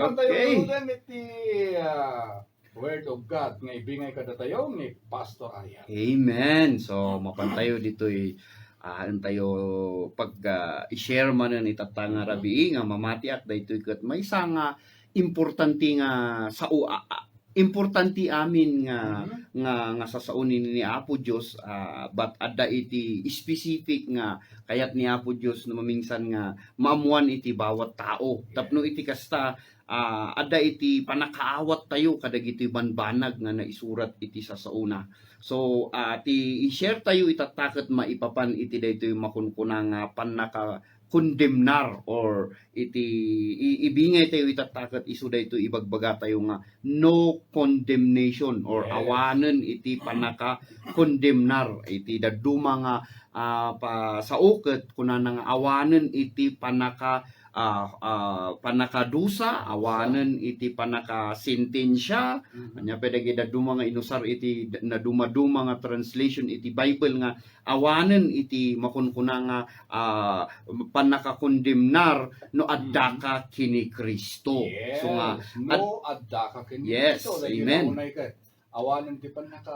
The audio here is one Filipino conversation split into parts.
Okay. Tayo iti Word of God nga ibingay kada tayo ni Pastor Ariel. Amen. So, mapantayo dito'y tayo pag i-share man ni tatanga rabi nga mamati at daytoy ket may nga importante nga sa importante amin nga sasaunin ni Apo Dios, but adda iti specific nga kayat ni Apo Dios na mamingsan nga maamuan iti bawat tao. Tapno iti kasta adda iti panakaawat tayo kadagiti banbanag nga naisurat iti sasauna. So ti i-share tayo itataket maipapan iti daytoy makunkuna nga panaka condemnar or iti ibingay tayo itataket isu dayto ibagbaga tayo nga no condemnation or awanen iti panaka condemnar iti daduma nga pasauket kunana nga awanen iti panaka panakadusa, awanen iti panakasintensya. Anya pedagi daduma nga inusar iti naduma-duma nga translation iti Bible nga awanen iti makunkuna nga panakakondemnar no adda ka kini Kristo. Yes. So nga no adda ka kini yes, Kristo. amen. Awanen ti panaka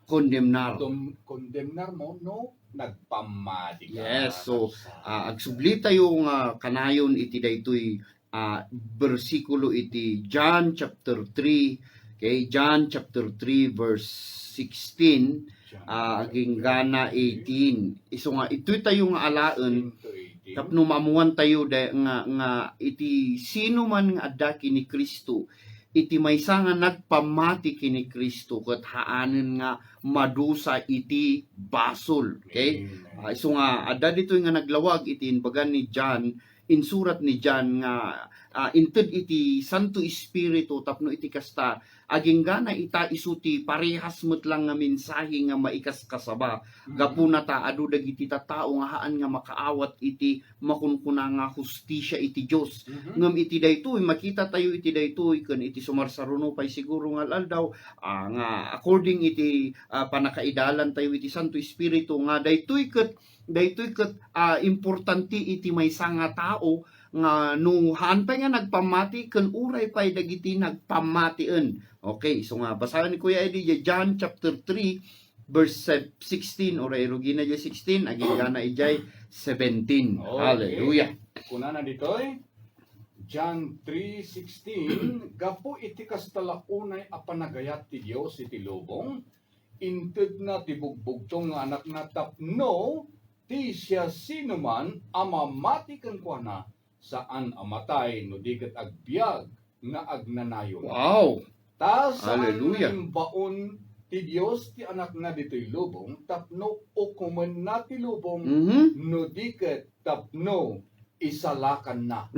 Condemnar. Condemnar mo no nagpamati ka. Yes, so agsubli tayo nga kanayon iti daytoy bersikulo iti John chapter 3, okay, John chapter 3 verse 16 aging gana 18. Iso nga itoy tayo nga alaen tapno maamuan tayo nga iti sino man nga adda kini Kristo iti maysa nga nagpamati kini Kristo ket haanen nga madusa iti basol. Okay? So nga adda dito nga naglawag iti inbagan ni John, insurat ni John nga inted iti Santo Espiritu tapno iti kasta aging gana ita isuti parehas met lang nga mensahe nga maikas kasaba. Gapuna ta adu dagiti tattao nga haan nga makaawat iti makunkuna nga hustisya iti Dios. Ngem iti daytoy makita tayo iti daytoy ken iti sumarsaruno pay siguro nga aldaw nga according iti panakaidalan tayo iti Santo Espiritu nga daytoy ket importante iti maysa nga tao nga no haan pa nga nagpamati ken uray pay dagiti nagpamatien. Okay, so nga basahan ni Kuya Eddie John chapter 3 verse 16 or erugina 16 aging gana ijay 17. Okay. Hallelujah. Kunana ditoy John 3:16 gapo iti kastalaunay a panagayat ti Dios iti lubong inted na ti bugbugtong nga anak na tapno ti siya sinuman amamati ken kuana saan amatay no diket agbiag nga agnanayon. Wow. Ta saan Hallelujah. baon ti Dios ti anak na ditoy lubong tapno ukumen na ti lubong no diket tapno isalakan na.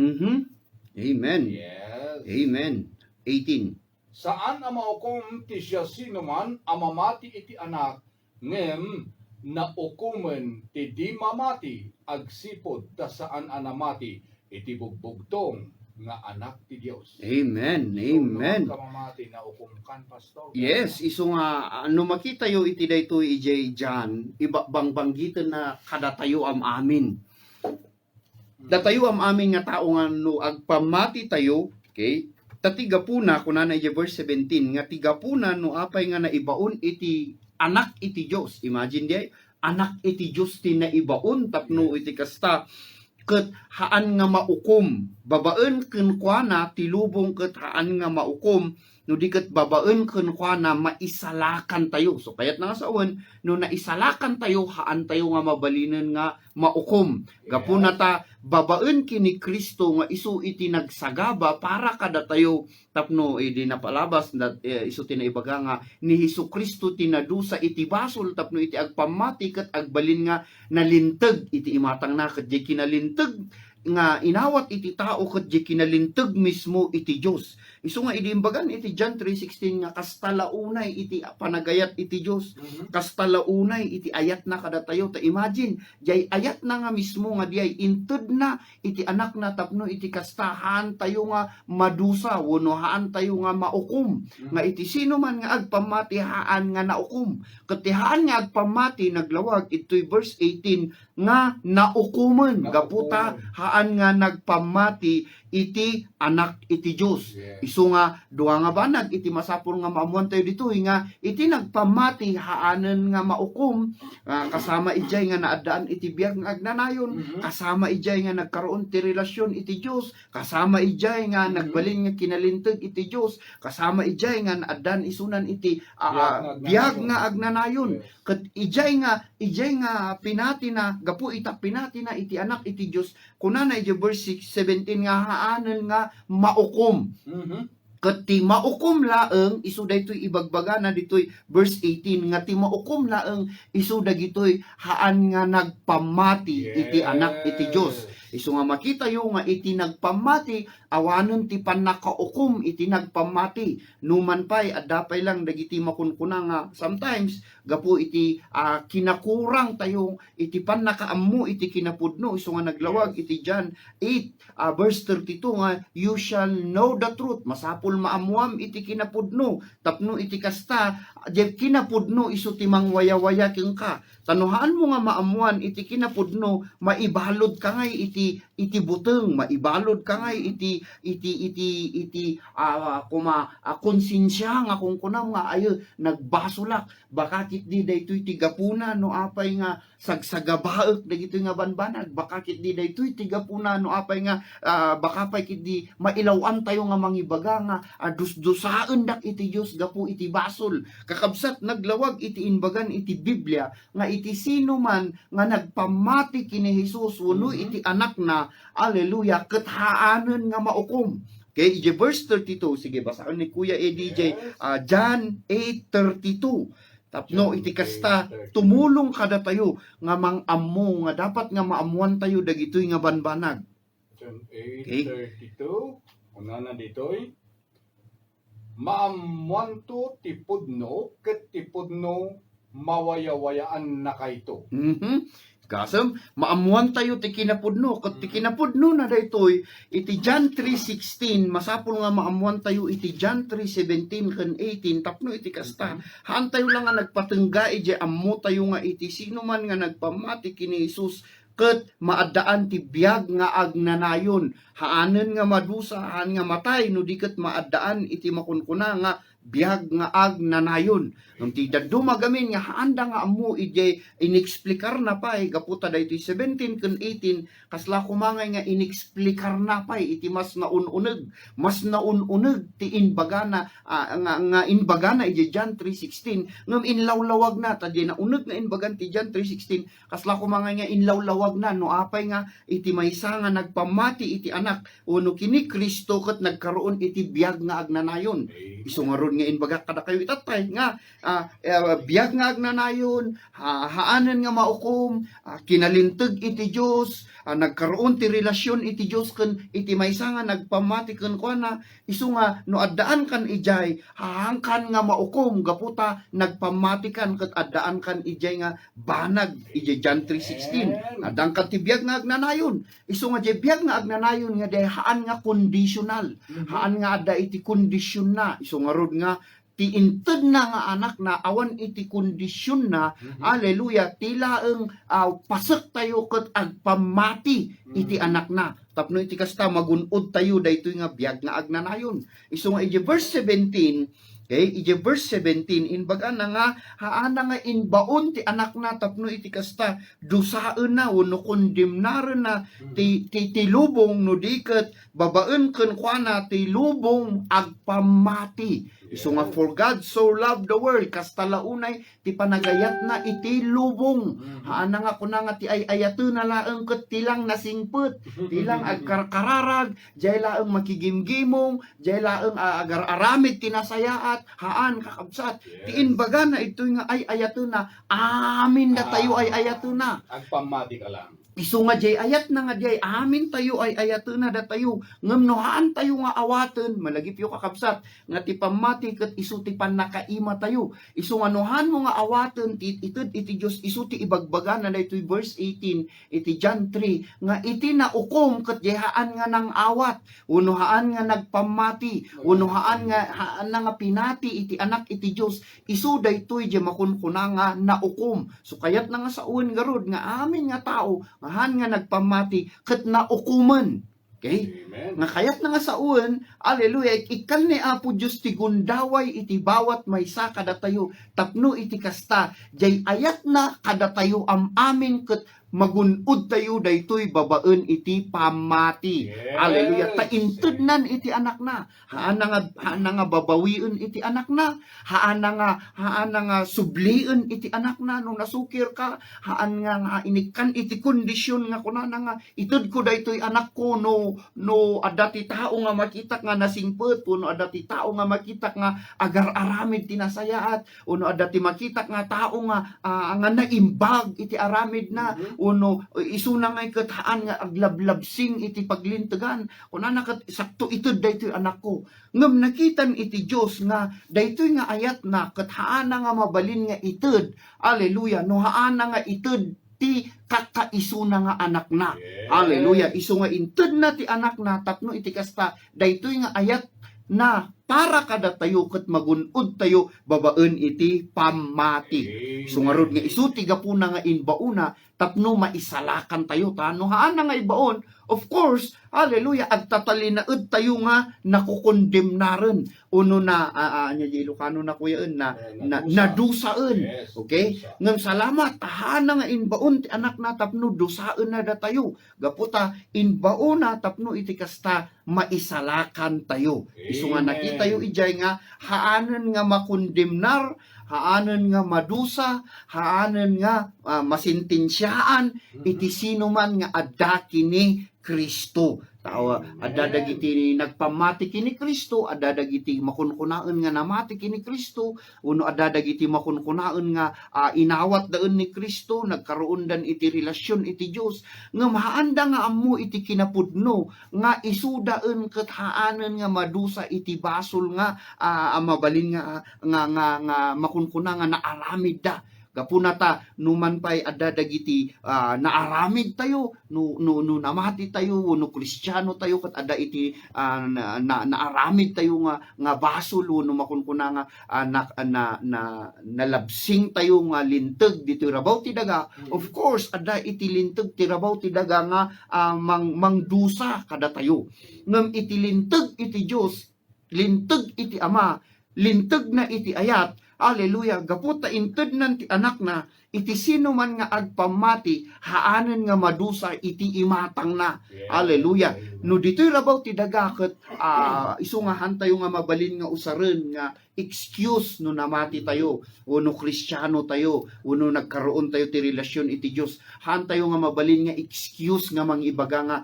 Amen. Yes. Amen. 18. Saan ang maukom ti siya sinuman amamati iti anak ngem na ukumen ti di mamati agsipod ta saan anamati iti bugbugtong nga anak ti Dios. Amen. Amen. So, kamamati na ukumkan pastor. Yes, iso nga ano makita yo iti daytoy ijay John, iba banggitan na kada tayo am amin. Datayo am amin nga tao nga no agpamati tayo, okay? Tatigapuna kunana ijay verse 17 nga tigapuna no apay nga naibaon iti anak iti Dios. Imagine di anak iti Dios ti naibaon tapno iti kasta ket haan nga maukom babaen ken kuana ti lubong ket haan nga maukom no di ket babaen ken kuana maisalakan tayo. So kayat nga saon no naisalakan tayo haan tayo nga mabalinen nga maukom. Gapuna ta babaen kini Kristo nga isu iti nagsagaba para kada tayo tapno di napalabas isu tinaibaga nga ni Hesukristo tinadusa iti basol tapno iti agpamati ket agbalin nga nalinteg iti imatang na ket kinalinteg nga inawat iti tao ket kinalinteg mismo iti Dios. Isu nga idimbagan iti John 3:16 nga kastalaunay iti panagayat iti Dios. Kastalaunay iti ayat na kada tayo ta imagine jay ayat na nga mismo nga diay inted na iti anak na tapno iti kastahan tayo nga madusa wenno haan tayo nga maukom. Nga iti sino man nga agpamati haan nga naukom. Ket haan nga agpamati naglawag itoy verse 18 nga naukumen gaputa haan nga nagpamati iti anak iti Dios. Yes. Isu nga duha nga banag iti masapul nga maamuan tayo ditoy nga iti nagpamati haanen nga maukom kasama ijay nga naadaan iti biag nga agnanayon, kasama ijay nga nagkaroon ti relasyon iti Dios, kasama ijay nga nagbalin nga kinalinteg iti Dios, kasama ijay nga naadaan isunan iti biag nga agnanayon. Yes. Ket ijay nga pinati na gapu ita pinati na iti anak iti Dios kunana iti verse 17 nga haanen nga maukom. Ket ti maukom laeng isu daytoy ibagbaga na ditoy verse 18 nga ti maukom laeng isu dagitoy haan nga nagpamati iti anak iti Dios. Isu nga makita yo nga iti nagpamati awanon ti panakaukom iti nagpamati numan pay adapay lang dagiti makunkuna nga sometimes gapu iti kinakurang tayo iti panakaammo iti kinapudno. Isu nga naglawag iti John 8 verse 32 nga you shall know the truth. Masapul maamuam iti kinapudno tapno iti kasta di kinapudno isu ti mangwaya-waya ken ka. Tanuhaan mo nga maamuan iti kinapudno maibalod ka ngay iti buteng, maibalod ka ngay iti konsensya nga kung kunam nga ayo nagbasulak bakakit di daytoy ti gapuna no apay nga sagsagabaek dagitoy nga banbanag, bakakit di daytoy ti gapuna no apay nga bakapay kit di mailawan tayo nga mangibaga nga dusdusaen dak iti Dios gapu iti basol. Kakabsat naglawag iti inbagan iti Biblia nga iti sino man nga nagpamati kini Jesus wenno iti anak na, hallelujah, ket haanen nga maukom. Okay, iti verse 32, sige basaan ni Kuya EDJ, John 8:32. Tapno iti kasta tumulong kada tayo nga mang-ammo nga dapat nga maamuan tayo dagitoy nga banbanag. John 8:32 una na ditoy maamuanto ti pudno ket ti pudno mawaya-wayaan na kayto. Kasam maamuan tayo ti kinapudno ket ti kinapudno na daytoy iti John 3:16 masapul nga maamuan tayo iti John 3:17 ken 18 tapno iti kasta haan tayo lang nga nagpatengga iti ammo tayo nga iti sino man nga nagpamati kini Jesus ket maadaan ti biag nga agnanayon haanen nga madusa haan nga matay no di ket maadaan iti makunkuna nga biag nga agnanayon. Nung ti daddo magamin nga haanda nga ammo ije inexplikar na pay gaputa daytoy 17 ken 18 kasla kumangay nga inexplikar na pay iti mas naununeg ti inbaga na nga inbaga na ije John 3:16 ngem inlawlawag na ta di nauneg nga inbagan ti John 3:16 kasla kumangay nga inlawlawag na no apay nga iti maysa nga nagpamati iti anak wenno kini Kristo ket nagkaroon iti biag nga agnanayon. Isu nga ron nga inbaga kada kayo itatay nga biag nga agnanayon haanen nga maukom kinalinteg iti Dios nagkaroon ti relasyon iti Dios ken iti maysa nga nagpamati ken kuana isu nga no addaan kan ijay hahangkan nga maukom gaputa nagpamati kan ket addaan kan ijay nga banag ijay John 3:16 addaan kan ti biag nga agnanayon isu nga ijay biag nga agnanayon nga day haan nga conditional haan nga adda iti kondisyon na isu nga rod nga ti inted na nga anak na awan iti kondisyon na hallelujah tilaeng pasek tayo ket agpamati iti anak na tapno iti kasta magunod tayo daytoy nga biag nga agnanayon. Isu nga iti verse 17 okay, iti verse 17 inbaga na nga haana nga inbaon ti anak na tapno iti kasta dusaen na wenno kondemnaren na ti lubong no diket babaen ken kuana ti lubong agpamati. Isu nga for God so loved the world kasta launay ti panagayat na iti lubong haana nga kuna nga ti ayaten na laeng ket tilang nasingpet tilang agkarkararag jay laeng makigimgimong jay laeng agar-aramid tinasayaat haan kakabsat ti inbaga na itoy nga ayaten na amin na tayo ayaten na Agpamati ka lang. isu nga jay ayat na nga jay amin tayo ayaten na da tayo ngem no haan tayo nga awaten malagip yo kakabsat nga ti pamati ket isu ti pannakaima tayo isu nga nohan mo nga awaten ited iti Dios isu ti ibagbaga na daytoy verse 18 iti John 3 nga iti naukom ket jay haan nga nang awat wenno haan nga nagpamati wenno haan nga pinati iti anak iti Dios isu daytoy jay makunkuna nga naukom. So kayat na nga sa uwan garod nga amin nga tao haan nga nagpamati ket naukumen. Okay? Amen. Nga kayat na nga sa uwan, aleluya, ikal ni Apo Diyos ti gundaway iti bawat maysa kadatayo, tapno iti kasta, jay ayat na kadatayo amin ket magunod tayo daytoy babaen iti pamati. Yes. Aleluya, tainted nan iti anak na. Haan na nga babawiin iti anak na. Haan na nga subliin iti anak na nung nasukir ka. Haan nga inikan iti kondisyon nga kuna na nga itud ko daytoy anak ko no adati tao nga makitak nga nasingpet, no adati tao nga makitak nga agar-aramid tinasayaat, no adati makitak nga tao nga naimbag iti aramid na, uno isuna nga ikataan nga aglablabsing iti paglintegan, kuna nakat sakto itud daytoy anak ko. Ngem nakitan iti Dios nga daytoy nga ayat na ket haan na nga mabalin nga itud. Aleluya, no haan na nga itud ti kakaisuna nga anak na. Yes. Aleluya, isu nga inted na ti anak na tapno iti kasta daytoy nga ayat na para kada tayo ket magunod tayo babaen iti pamati. Amen. Sungarod nga isu ti gapuna nga inbauna tapno maisalakan tayo tano haan na nga ibaon. Of course, hallelujah, agtatalinaed tayo nga nakukondemnaren uno na anya di Ilocano na kuya na nadusaen. Yes. Okay? Dusa. Ngem salamat tahan na nga inbaon ti anak na tapno dusaen na da tayo. Gaputa inbaon na tapno iti kasta maisalakan tayo. Isu nga Amen. nakita yo ijay nga haanen nga makondemnar, haanen nga madusa, haanen nga masintensyaan iti sino man nga adda kini Kristo. Tao adda dagiti nagpamati kini Kristo, adda dagiti makunkunaen nga namati kini Kristo, uno adda dagiti makunkunaen nga inawat daen ni Kristo, nagkaroon dan iti relasyon iti Dios, nga maanda nga ammo iti kinapudno nga isudaen ket haanen nga madusa iti basol nga mabalin nga makunkuna nga naaramid da. Gapunata numan pay adda dagiti naaramid tayo no namati tayo no Kristiyano tayo ket adda iti naaramid tayo nga basol no makunkuna nga nalabsing tayo nga linteg dito rabaw ti daga. Of course adda iti linteg ti rabaw ti daga nga mangdusa kada tayo. Ngem iti linteg iti Dios, linteg iti Ama, linteg na iti ayat. Hallelujah, gaputa inted nan ti anak na iti sino man nga agpamati haanen nga madusa iti imatang na. Yes. Hallelujah. No ditoy rabaw ti dagaket isu nga hantayo nga mabalin nga usaren nga excuse no namati tayo uno Kristiyano tayo uno nagkaroon tayo ti relasyon iti Dios. Hantayo nga mabalin nga excuse nga mangibaga nga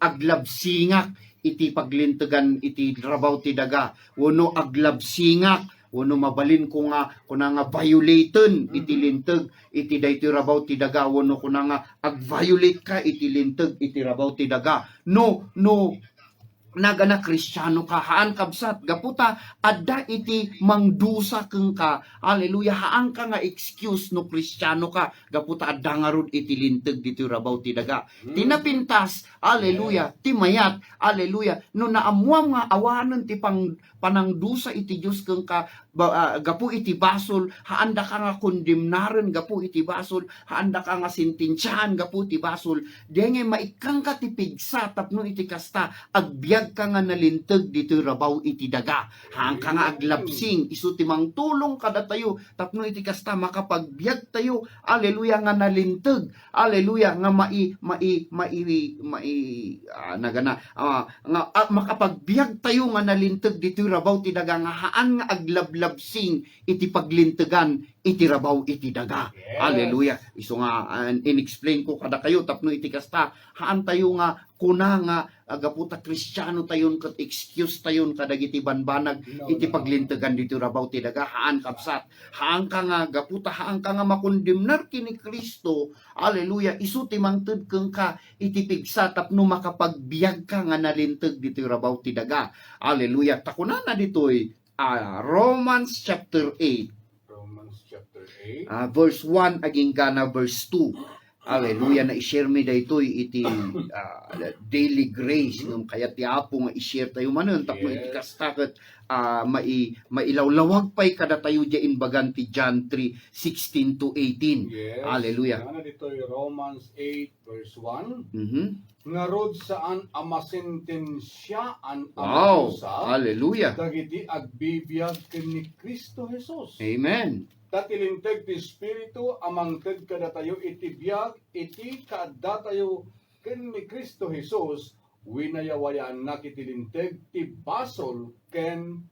aglabsingak iti paglintegan iti rabaw ti daga. Uno aglabsingak uno mabalin ko nga kuna nga violaten iti linteg iti daytoy rabaw ti daga uno kuna nga ag-violate ka iti linteg iti rabaw ti daga. No nagana Kristiyano ka haan kabsat gaputa adda iti mangdusa keng ka. Hallelujah, haan ka nga excuse no Kristiyano ka gaputa adda nga rod iti linteg dito rabaw ti daga. Tinapintas, hallelujah, ti mayat, hallelujah, no naamuam nga awanen ti panangdusa iti Dios keng ka gapu iti basol haanda ka nga kondemnaren gapu iti basol haanda ka nga sintensyahan gapu iti basol denge maikang ka ti pigsa tapno iti kasta agbiag ka nga nalinteg dito rabaw iti daga haan ka nga aglabsing isu ti mangtulong kada tayo tapno iti kasta makapagbiag tayo. Hallelujah, nga nalinteg, hallelujah, nga makapagbiag tayo nga nalinteg dito rabaw ti daga nga haan nga aglablabsing iti paglintegan iti rabaw iti daga. Yes. Hallelujah. Isu nga inexplain ko kada kayo tapno iti kasta haan tayo nga kuna nga agaputa Kristiyano tayon ket excuse tayon kadagiti banbanag iti paglintegan dito rabaw ti daga haan kapsat. Haan ka nga gaputa haan ka nga makondemnar kini Kristo. Hallelujah. Isu ti mangted keng ka iti pigsa tapno makapagbiag ka nga nalinteg dito rabaw ti daga. Hallelujah. Takunana ditoy Romans chapter 8 Romans chapter 8. verse 1 aging gana verse 2. Hallelujah, na i-share mi daytoy iti daily grace ngem kaya ti Apo nga i-share tayo manen tapno iti Yes. kastaket mailawlawag pay kada tayo di inbagan ti John 3:16 to 18. Yes. Hallelujah. Nga dito yung Romans 8 verse 1. Mhm. Nga rod saan amasentensyaan ang Wow. dusa, Hallelujah. dagiti agbibiyag ken ni Kristo Jesus. Amen. Tatilinteg ti Espiritu amangted kada tayo iti biyag iti kaadda tayo ken ni Kristo Jesus winayawayaan na kitilinteg ti basol ken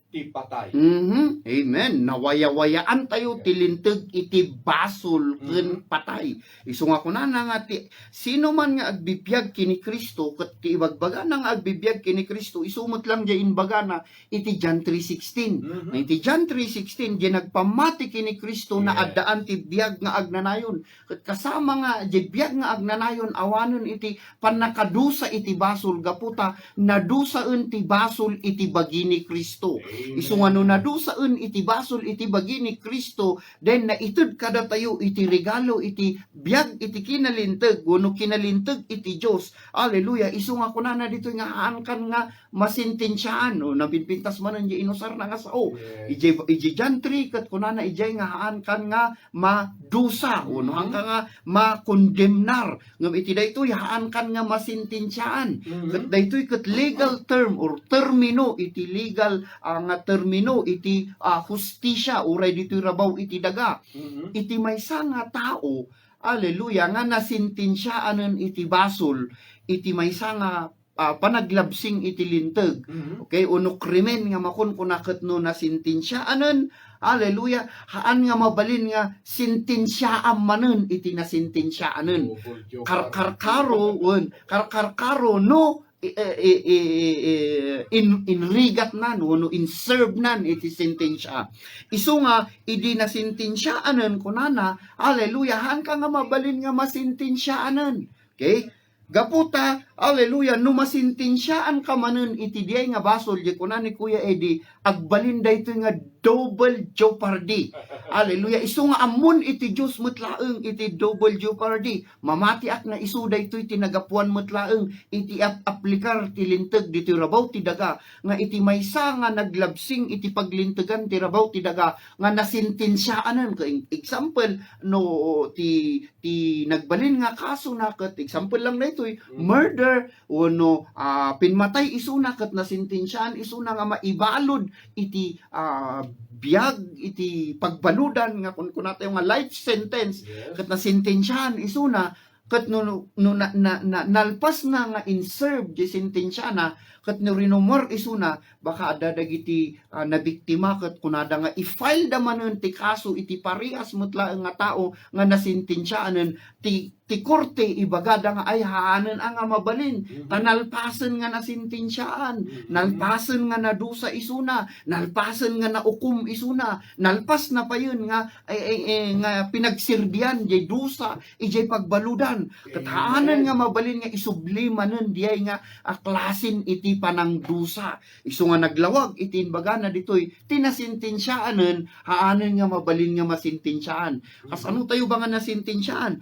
ti patay. Mhm. Amen. Nawaya-wayaan tayo tilinteg iti basol ken patay. Isu nga kunana nga ti sino man nga agbibiyag kini Kristo ket ti ibagbaga nga agbibiyag kini Kristo isumot lang di inbaga na iti John 3:16. Mhm. Na iti John 3:16 di nagpamati kini Kristo na Yes. addaan ti biyag nga agnanayon. Ket kasama nga di biyag nga agnanayon awanon iti panakadusa iti basol gaputa nadusaen ti basol iti bagi ni Kristo. Amen. Isu nga no nadusaen iti basol iti bagi ni Kristo then naited kada tayo iti regalo iti biyag iti kinalinteg wenno kinalinteg iti Dios. Hallelujah. Isu nga kunana dito nga haan kan nga masintensyaan no nabinpintas manen di inusar na nga sao. Yes. Iji John 3 ket kunana ijay nga haan kan nga madusa wenno hangka nga makondemnar ngem iti daytoy haan kan nga masintensyaan. Ket Mhm. daytoy ket legal term or termino iti legal nga termino iti hustisya uray ditoy rabaw iti daga. Mhm. Iti maysa nga tao, hallelujah, nga nasintensyaanen iti basol, iti maysa nga panaglabsing iti linteg. Mhm. Okay, uno krimen nga makon kunaket no nasintensyaanen, hallelujah, haan nga mabalin nga sintensyaam manen iti nasintensyaanen. Double joke. Karkaro no inrigat nan no inserve nan iti sentensya. Isu nga idi na sentensyaanen kunana, hallelujah, han ka nga mabalin nga masentensyaanen. Okay? Gaputa, hallelujah, no masentensyaan ka manen iti diay nga basol di kunan ni Kuya Eddie agbalin daytoy nga double jeopardy. Hallelujah. Isu nga amon iti Dios metlaeng iti double jeopardy. Mamati ak na isu daytoy tinagapuan metlaeng iti aplikar ti linteg diti rabaw ti daga nga iti maysa nga naglabsing iti paglintegan ti rabaw ti daga nga nasentensyaanen. Example no ti nagbalin nga kaso na ket example lang daytoy murder no pinmatay isu na ket nasentensyaan isu na nga maibalod iti biyag iti pagbaludan nga kun nato nga life sentence Yes. ket nasentensyahan isu na ket no nalpas na nga inserve di sentensya na ket no rinomor isu na baka adda dagiti nabiktima ket kunada nga i-file da manen ti kaso iti parehas metlaeng nga tao nga nasentensyaanen ti korte ibagada nga ay haanen ang nga mabalin tanalpasen nga nasentensyaan nalpasen nga nadusa isuna nalpasen nga naukom isuna nalpas na pa yun nga nga pinagsirbian jay dusa ijay pagbaludan katahanan nga mabalin nga isublimanen diyay nga klasin iti panangdusa isu nga naglawag iti inbaga na ditoy tinasentensyaanen haanen nga mabalin nga masentensyaan kas ano tayo ba nga nasentensyaan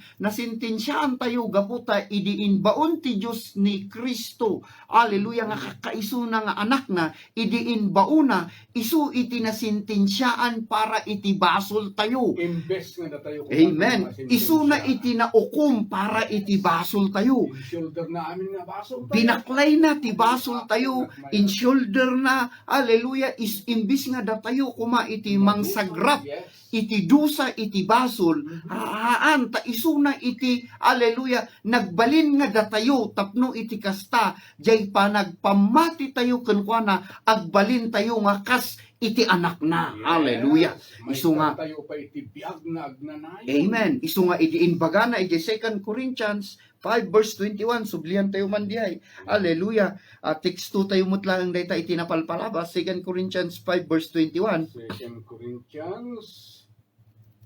tayo gaputa idiin baon ti Dios ni Kristo. Hallelujah nga kakaisu na nga anak na idiin bauna isu iti nasentensyaan para iti basol tayo. Imbes nga na tayo. Amen. Isu na iti naukom para iti basol tayo. Shoulder na amin nga basol tayo. Binaklay na ti basol tayo in shoulder na. Hallelujah. Imbis nga da tayo kuma iti mangsagrap Yes. iti dusa iti basol haan ta isuna iti hallelujah nagbalin nga datayo tapno iti kasta jay pa nagpamati tayo kenkwana agbalin tayo nga kas iti anak na. Yes. Hallelujah. May Isu nga tayo pa iti biyag na agnanayon. amen. Isu nga iti inbaga na iti 2 Corinthians 5 verse 21 sublian tayo man diay. Hallelujah. Text 2 tayo mutlang dayta iti napalpalabas 2 Corinthians 5 verse 21. 2 Corinthians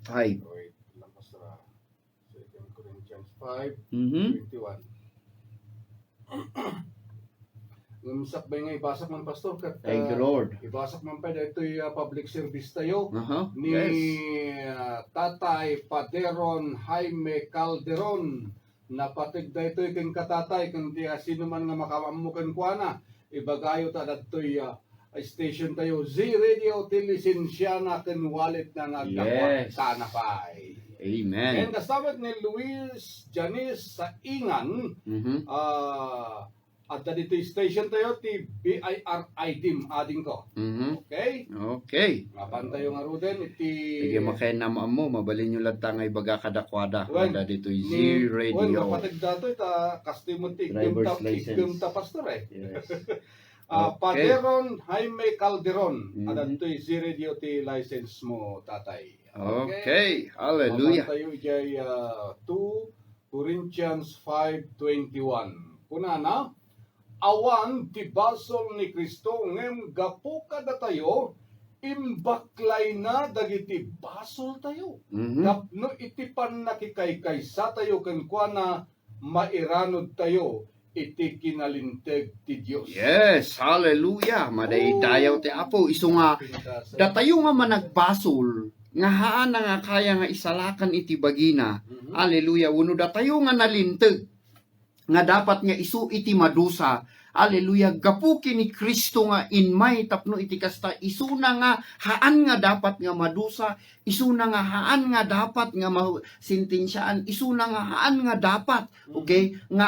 5. wait lang pastor. 2 Corinthians 5 Mhm. 21. Ngumsak ba nga ibasak man pastor kat Thank you, Lord. ibasak man pa dito'y public service tayo ni Yes. Tatay Paderon Jaime Calderon na patig dito'y kang katatay kung di sino man nga makamamukan kwa na ibagayo ta dito'y station tayo Z Radio Telesensyana ken wallet na nga Yes. sana pa. Amen. And kasabot ni Luis Janice sa Ingan Mhm. at dito station tayo ti BIRI team ading ko. Mhm. Okay? Okay. Mapan tayo nga ruden iti Sige makainama mo, mabalin nyo lang tangay baga kadakwada. Well, Wala dito yung Z Well, Radio. kapatid dato ita customer ti Driver's license. ta pastor eh. Yes. Ah, Okay. Paderon Jaime Calderon. Mhm. At ito Z Radio ti license mo tatay. Okay. Hallelujah. Mapan tayo ijay 2 Corinthians 5:21. Kunana, awan ti basol ni Kristo ngem gapo kada tayo imbaklay na dagiti basol tayo. Mhm. Tapno iti pan nakikaykaysa tayo ken kuana mairanod tayo iti kinalinteg ti Dios. Yes. Hallelujah. Madaydayaw ti Apo. Iso nga, datayo nga managbasol, nga haan na nga kaya nga isalakan iti bagina. Mhm. Hallelujah. Uno datayo nga nalinteg, nga dapat nga isu iti madusa. Hallelujah. Gapuki ni Kristo nga inmay tapno iti kasta isuna nga haan nga dapat nga madusa, isuna nga haan nga dapat nga masintensyaan, isuna nga haan nga dapat, okay? Nga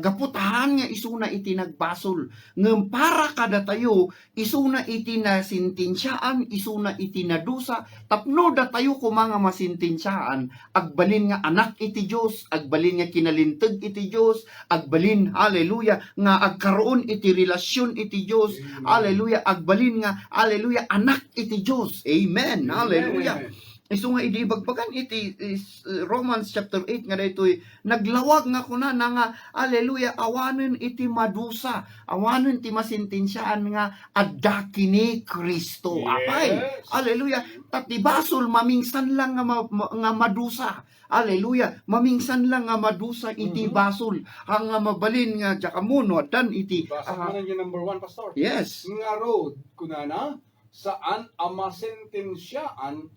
gaputahan nga isuna iti nagbasol. Ngem para kada tayo isuna iti nasintensyaan, isuna iti nadusa, tapno datayo ko mga masintensyaan, agbalin nga anak iti Dios, agbalin nga kinalinteg iti Dios, agbalin hallelujah nga agkaroon iti relasyon iti Dios. Amen. Hallelujah. Agbalin nga, hallelujah, anak iti Dios. Amen. Hallelujah. Iso nga idibagbagan iti Romans chapter 8 nga daytoy naglawag nga kuna na nga hallelujah awanen iti madusa, awanen ti masintensyaan nga adda kini Kristo. Apay. Yes. Hallelujah. Tatibasol mamingsan lang nga madusa. Hallelujah. Mamingsan lang nga madusa iti Mhm. basol. Ang mabalin nga jakamuno dan iti Basa mo na yung number 1 pastor. yes. Nga road kunana saan amasentensyaan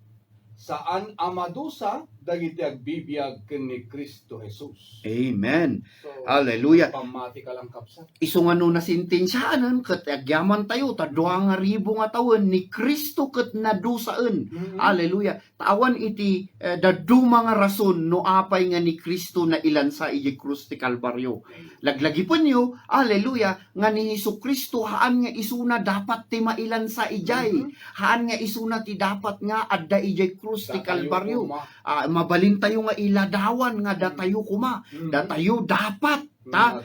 saan amadusa dagiti agbibiyag ken ni Kristo Jesus. Amen. So, Hallelujah. pamati ka lang kapsa. Iso nga no nasintensyanan ket agyaman tayo ta 2,000 nga tawen ni Kristo ket nadusaen. Hallelujah. Tawan iti daddu mga rason no apay nga ni Kristo na ilansa iti krus ti Kalbaryo. Laglagipon nyo, hallelujah, nga ni Hesukristo haan nga isuna dapat ti mailansa ijay. Haan nga isuna ti dapat nga adda ijay krus ti Kalbaryo. Mabalin tayo nga iladawan nga datayo kuma. Datayo dapat ta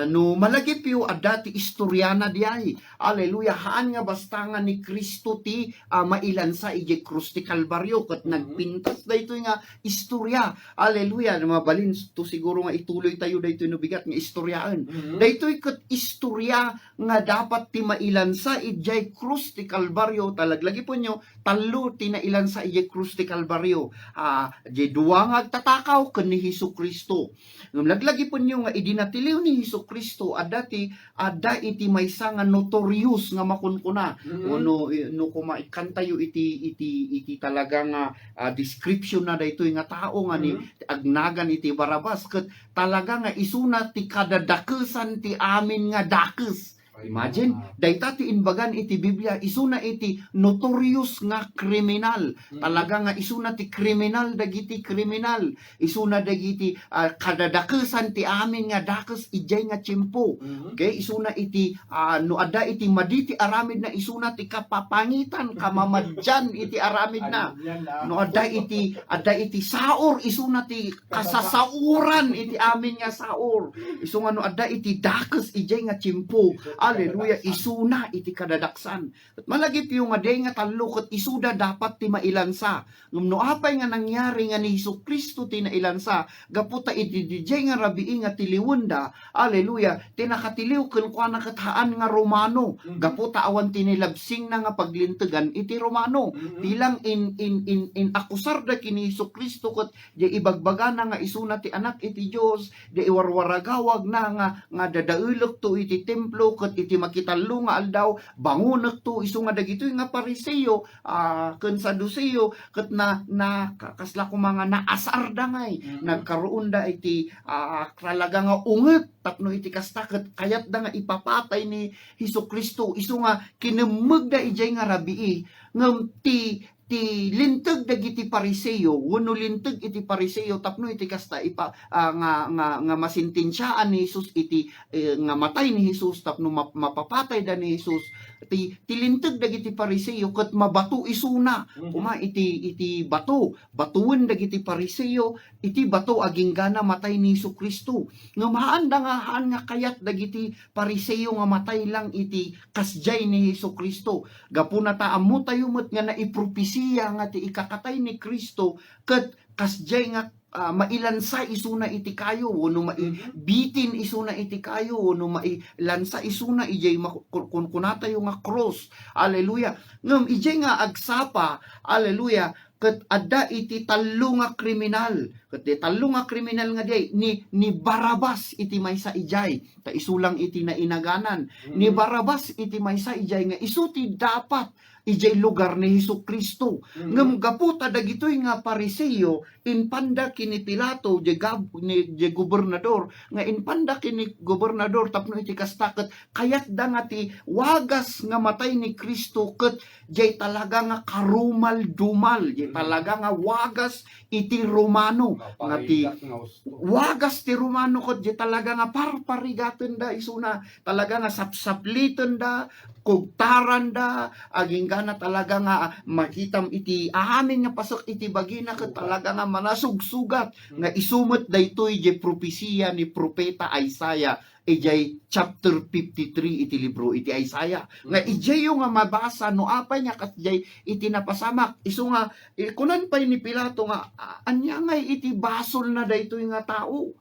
no malagip yu adda ti istoryana diay. Hallelujah. Haan nga basta nga ni Kristo ti mailansa ijay krus ti Kalbaryo ket nagpintas daytoy nga istorya. Hallelujah. Mabalin to siguro nga ituloy tayo daytoy no bigat nga istoryaan. Daytoy ket istorya nga dapat ti mailansa ijay krus ti Kalbaryo. Talaglagipon nyo talo ti nailansa ijay krus ti Kalbaryo. Di duwa nga agtatakaw ken ni Hesukristo. Ngem laglagipon nyo nga idinatiliw ni Hesukristo adda iti maysa nga notorious nga makunkuna. No kuma ikantayo iti talaga nga description na daytoy nga tao nga ni agnagan iti Barabas ket talaga nga isuna ti kadadakesan ti amin nga dakes. Imagine, dayta ti inbagan iti Biblia, isuna iti notorious nga kriminal. Talaga nga isuna ti kriminal dagiti kriminal. Isuna dagiti kadadakesan ti amin nga dakes ijay nga tiyempo. Okay, isuna iti no adda iti maditi aramid na isuna ti kapapangitan kamamadyan iti aramid na. No adda iti saor isuna ti kasasauran iti amin nga saor. Isu nga no adda iti dakes ijay nga tiyempo. Hallelujah, kadadaksan. isuna iti kadadaksan. At malagip yung nga day nga talo ket isuda dapat ti mailansa. Ngem no apay nga nangyari nga ni Hesukristo ti nailansa, gaputa iti DJ nga rabii nga tiliwenda, hallelujah, tinakatiliw ken kuana kathaan nga Romano, gaputa awan tinilabsing na nga paglintegan iti Romano. Bilang in akusar da kini Hesukristo ket di ibagbaga na nga isuna ti anak iti Dios, di iwarwaragawag na nga dadaulok to iti templo ket iti makitallo nga aldaw bangunek to isu nga dagitoy nga Pariseo ken Saduceo ket na kasla ko mga naasar da ngay nagkaroon da iti talaga nga unget tapno iti kasta ket kayat da nga ipapatay ni Hesukristo isu nga kinemmeg da ijay nga rabii ngem ti linteg dagiti Pariseo wenno linteg iti Pariseo tapno iti kasta nga masintinsyaan ni Jesus iti nga matay ni Jesus tapno mapapatay da ni Jesus ti linteg dagiti Pariseo ket mabato isuna kuma iti batuwen dagiti Pariseo iti bato aging gana matay ni Hesukristo nga maanda nga kayat dagiti Pariseo nga matay lang iti kasjay ni Hesukristo gapuna ta ammo tayo met nga naipropesiya nga ti ikakatay ni Kristo ket kasjay nga mailansa isuna iti kayo wenno maibitin isuna iti kayo wenno mailansa isuna ijay kunatayo nga cross hallelujah ngem ijay nga agsapa hallelujah ket adda iti tallo nga kriminal ket ti tallo nga kriminal nga di ni Barabas iti maysa ijay ta isulang iti nainaganan ni Barabas iti maysa ijay nga isu ti dapat ijay lugar ni Hesukristo ngem gaputa dagitoy nga Pariseo inpanda kini Pilato je gobernador nga inpanda kini gobernador tapno iti kasta ket kayat da nga ti wagas nga matay ni Kristo ket jay talaga nga karumal-dumal jay talaga nga wagas iti Romano nga ti wagas ti Romano ket jay talaga nga parparigaten da isuna talaga nga sapsapliten da kugtaran da aging gana talaga nga makitam iti amin nga pasok iti bagina ket talaga nga manasugsugat nga isumot daytoy je propesiya ni propeta Isaiah ijay chapter 53 iti libro iti Isaiah nga ijay nga mabasa no apay nya kat jay iti napasamak isu nga kunan pay ni Pilato nga anya ngay iti basol na daytoy nga tao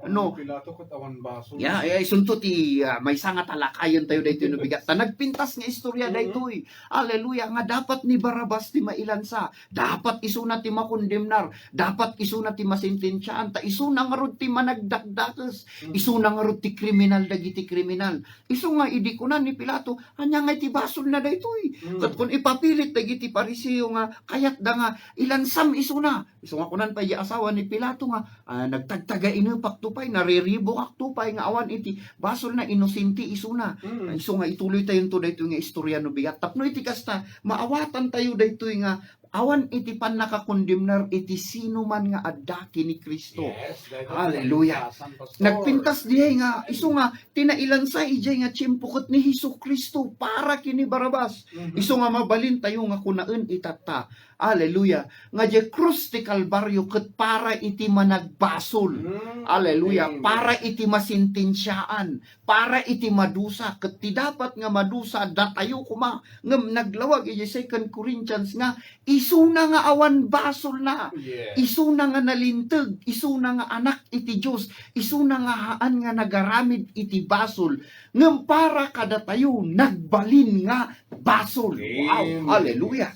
no Pilato ket awan basol isunto ti may nga talakayon tayo daytoy no bigat ta nagpintas nga istorya daytoy hallelujah nga dapat ni Barabas ti mailansa dapat isuna ti makondemnar dapat isuna ti masentensyaan ta isuna nga rod ti managdakdakes isuna nga rod ti kriminal dagiti kriminal isu nga idi kunan ni Pilato anya nga iti basol na daytoy ket kun ipapilit dagiti Pariseo nga kayat da nga ilansam isuna isu nga kunan pa asawa ni Pilato nga nagtagtaga inupak tupay nariribo ak tupay nga awan iti basol na inosente isuna isu nga ituloy tayo to daytoy nga istorya no bigat tapno iti kasta maawatan tayo daytoy nga awan iti pan nakakondemnar iti sino man nga adda kini Kristo. Yes, hallelujah. Nagpintas dihay nga isu nga tinailansa ijay nga tiempo ket ni Hesukristo para kini Barabas. Isu nga mabalin tayo nga kunaen itata. Hallelujah. Nga je krus ti Kalbaryo ket para iti managbasol. Hallelujah. Para iti masintensyaan, para iti madusa ket ti dapat nga madusa datayo kuma ngem naglawag iti 2 Corinthians nga isuna nga awan basol na. Isuna nga nalinteg, isuna nga anak iti Dios, isuna nga haan nga nagaramid iti basol. Ngem para kada tayo nagbalin nga basol. Wow, hallelujah.